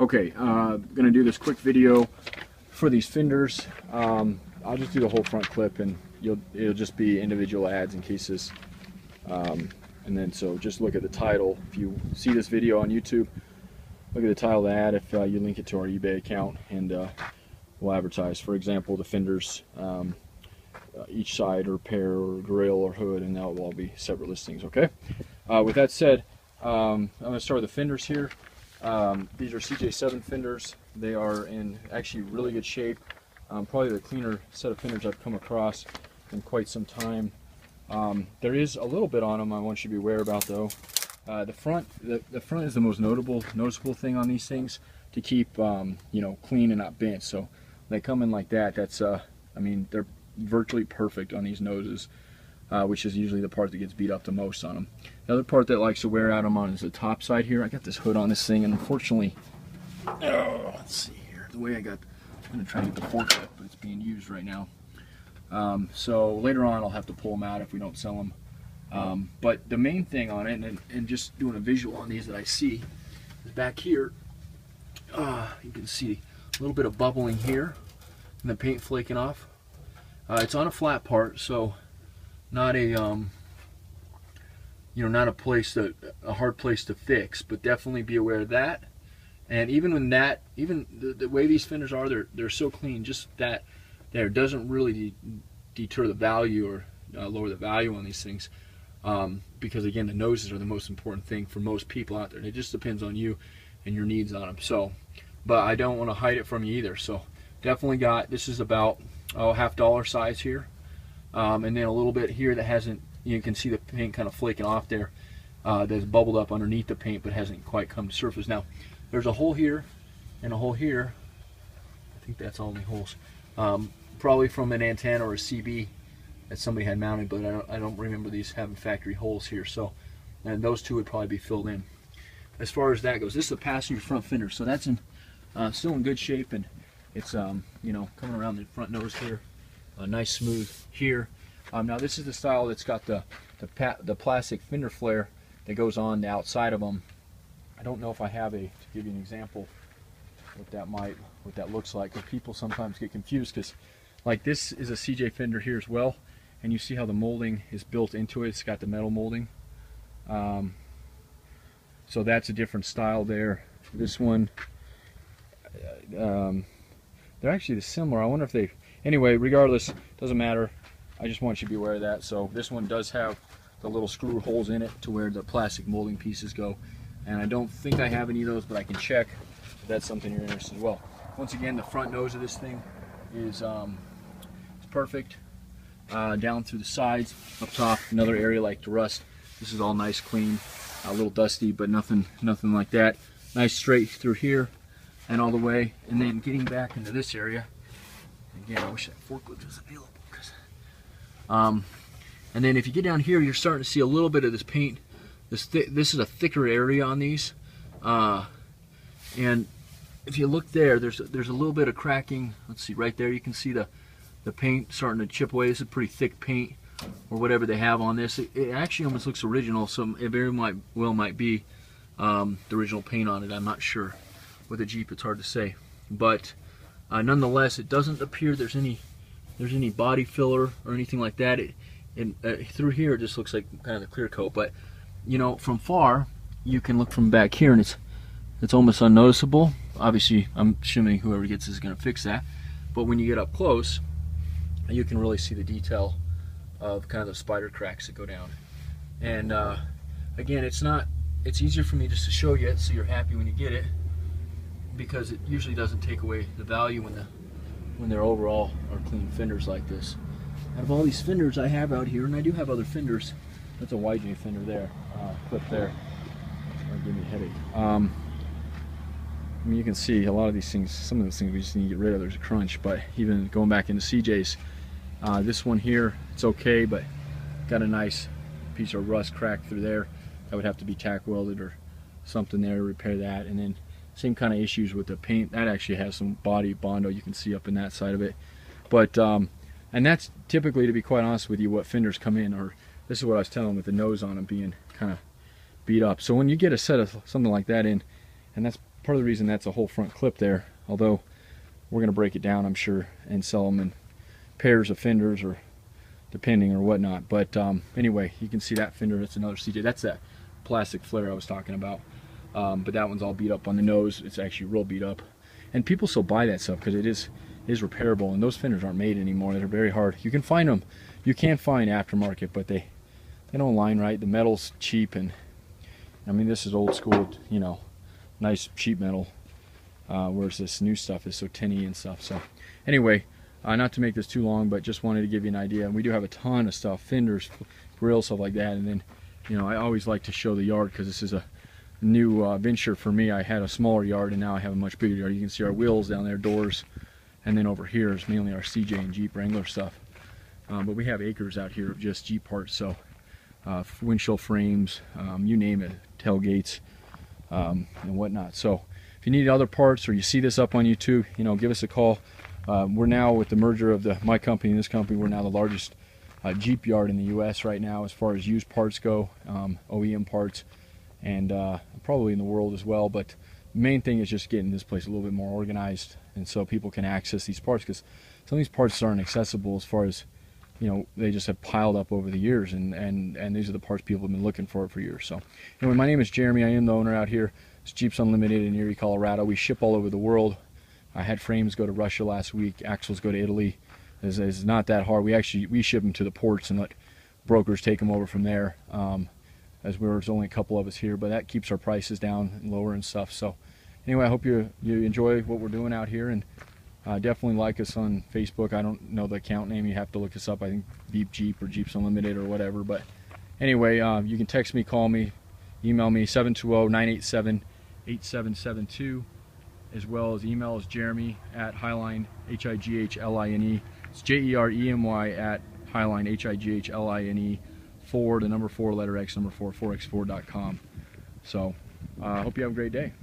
Okay, gonna do this quick video for these fenders. I'll just do the whole front clip, and it'll just be individual ads and cases. And then so just look at the title. If you see this video on YouTube, look at the title of the ad. If you link it to our eBay account, and we'll advertise. For example, the fenders, each side or pair or grill or hood, and that will all be separate listings. Okay. With that said, I'm going to start with the fenders here. These are CJ7 fenders. They are in actually really good shape. Probably the cleaner set of fenders I've come across in quite some time. There is a little bit on them I want you to be aware about, though. The front is the most noticeable thing on these things, to keep you know, clean and not bent. So they come in like that. That's I mean, they're virtually perfect on these noses, which is usually the part that gets beat up the most on them. The other part that likes to wear out them on is the top side here. I got this hood on this thing, and unfortunately, let's see here, the way I'm gonna try to get the forklift, but it's being used right now. So later on I'll have to pull them out if we don't sell them. But the main thing on it, and just doing a visual on these that I see, is back here. You can see a little bit of bubbling here, and the paint flaking off. It's on a flat part, so not a you know, not a hard place to fix, but definitely be aware of that. And even when that, even the way these fenders are, they're so clean, just that there doesn't really deter the value or lower the value on these things, because again, the noses are the most important thing for most people out there. And it just depends on you and your needs on them. So, but I don't want to hide it from you either. So definitely got, this is about $50 size here, and then a little bit here that hasn't, you can see the paint kind of flaking off there, that's bubbled up underneath the paint but hasn't quite come to surface. Now there's a hole here and a hole here. I think that's all the holes, probably from an antenna or a CB that somebody had mounted, but I don't remember these having factory holes here. So, and those two would probably be filled in. As far as that goes, this is the passenger front fender, so that's in still in good shape, and it's you know, coming around the front nose here, nice smooth here. Now this is the style that's got the plastic fender flare that goes on the outside of them. I don't know if I have to give you an example what that looks like, because people sometimes get confused, because like this is a CJ fender here as well, and you see how the molding is built into it. It's got the metal molding, so that's a different style there. This one, they're actually similar. I wonder if they, anyway, regardless, doesn't matter. I just want you to be aware of that. So this one does have the little screw holes in it to where the plastic molding pieces go, and I don't think I have any of those, but I can check if that's something you're interested in as well. Once again, the front nose of this thing is perfect, down through the sides, up top, another area like the rust. This is all nice, clean, a little dusty, but nothing like that. Nice straight through here and all the way, and then getting back into this area. Again, I wish that forklift was available. And then if you get down here, you're starting to see a little bit of this paint. This is a thicker area on these, and if you look there, there's a little bit of cracking. Let's see, right there you can see the paint starting to chip away. This is pretty thick paint, or whatever they have on this. It actually almost looks original, so it very well might be the original paint on it. I'm not sure. With a Jeep, it's hard to say, but nonetheless, it doesn't appear there's any body filler or anything like that. Through here, it just looks like kind of a clear coat, but you know, from far you can look from back here, and it's almost unnoticeable. Obviously, I'm assuming whoever gets this is going to fix that, but when you get up close, you can really see the detail of kind of the spider cracks that go down. And again, it's easier for me just to show you it so you're happy when you get it, because it usually doesn't take away the value when they're overall are clean fenders like this. Out of all these fenders I have out here, and I do have other fenders, that's a YJ fender there, clip there, that'll give me a headache. I mean, you can see a lot of these things, some of those things we just need to get rid of. There's a crunch, but even going back into CJ's, this one here, it's okay, but got a nice piece of rust crack through there. That would have to be tack welded or something there to repair that. And then same kind of issues with the paint. That actually has some body Bondo, you can see up in that side of it. But and that's typically, to be quite honest with you, what fenders come in, or this is what I was telling with the nose on them being kind of beat up. So when you get a set of something like that in, and that's part of the reason that's a whole front clip there. Although we're going to break it down, I'm sure, and sell them in pairs of fenders or depending or whatnot. But anyway, you can see that fender. That's another CJ. That's that plastic flare I was talking about. But that one's all beat up on the nose. It's actually real beat up, and people still buy that stuff because it is repairable, and those fenders aren't made anymore. They're very hard. You can find them, you can find aftermarket, but they don't line right. The metal's cheap, and I mean, this is old school, you know, nice cheap metal, whereas this new stuff is so tinny and stuff. So anyway, not to make this too long, but just wanted to give you an idea. And we do have a ton of stuff, fenders, grills, stuff like that. And then, you know, I always like to show the yard because this is a new venture for me. I had a smaller yard, and now I have a much bigger yard. You can see our wheels down there, doors, and then over here is mainly our CJ and Jeep Wrangler stuff. But we have acres out here of just Jeep parts, so windshield frames, you name it, tailgates, and whatnot. So if you need other parts, or you see this up on YouTube, you know, give us a call. We're now, with the merger of my company and this company, we're now the largest Jeep yard in the U.S. right now as far as used parts go, OEM parts, and probably in the world as well. But the main thing is just getting this place a little bit more organized, and so people can access these parts, because some of these parts aren't accessible as far as, you know, they just have piled up over the years, and these are the parts people have been looking for years. So anyway, my name is Jeremy. I am the owner out here. It's Jeeps Unlimited in Erie, Colorado. We ship all over the world. I had frames go to Russia last week, axles go to Italy. It's not that hard. We ship them to the ports and let brokers take them over from there, as there's only a couple of us here, but that keeps our prices down and lower and stuff. So anyway, I hope you enjoy what we're doing out here, and definitely like us on Facebook. I don't know the account name. You have to look us up. I think Beep Jeep or Jeeps Unlimited or whatever. But anyway, you can text me, call me, email me, 720-987-8772, as well as email is Jeremy at Highline, H-I-G-H-L-I-N-E. It's J-E-R-E-M-Y at Highline, H-I-G-H-L-I-N-E, 4, the number 4, letter X, number 4, 4x4.com. So I hope you have a great day.